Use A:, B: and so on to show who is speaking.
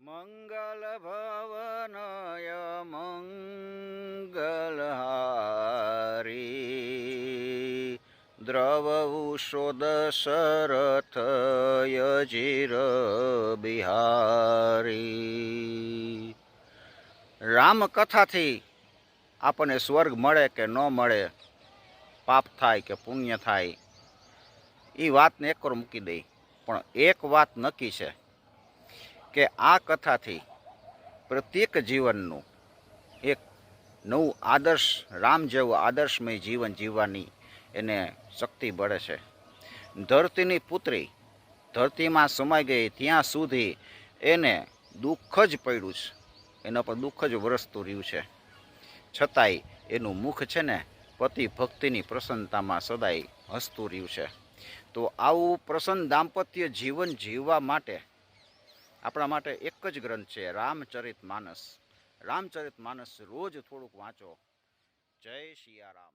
A: મંગલ ભવનય મંગલહારી દ્રવઉષો દશરથ યજીર બિહારી। રામકથાથી આપણને સ્વર્ગ મળે કે ન મળે, પાપ થાય કે પુણ્ય થાય, એ વાતને એક વાર મૂકી દઈ, પણ એક વાત નક્કી છે કે આ કથાથી પ્રત્યેક જીવનનું એક નવું આદર્શ, રામ જેવું આદર્શમય જીવન જીવવાની એને શક્તિ મળે છે। ધરતીની પુત્રી ધરતીમાં સમાઈ ગઈ ત્યાં સુધી એને દુઃખ જ પડ્યું છે, એના પર દુઃખ જ વરસતું રહ્યું છે, છતાંય એનું મુખ છે ને પતિ ભક્તિની પ્રસન્નતામાં સદાય હસતું રહ્યું છે। તો આવું પ્રસન્ન દાંપત્ય જીવન જીવવા માટે આપણા માટે એક જ ગ્રંથ છે, રામચરિતમાનસ। રામચરિતમાનસ રોજ થોડુંક વાંચો। જય સિયારામ।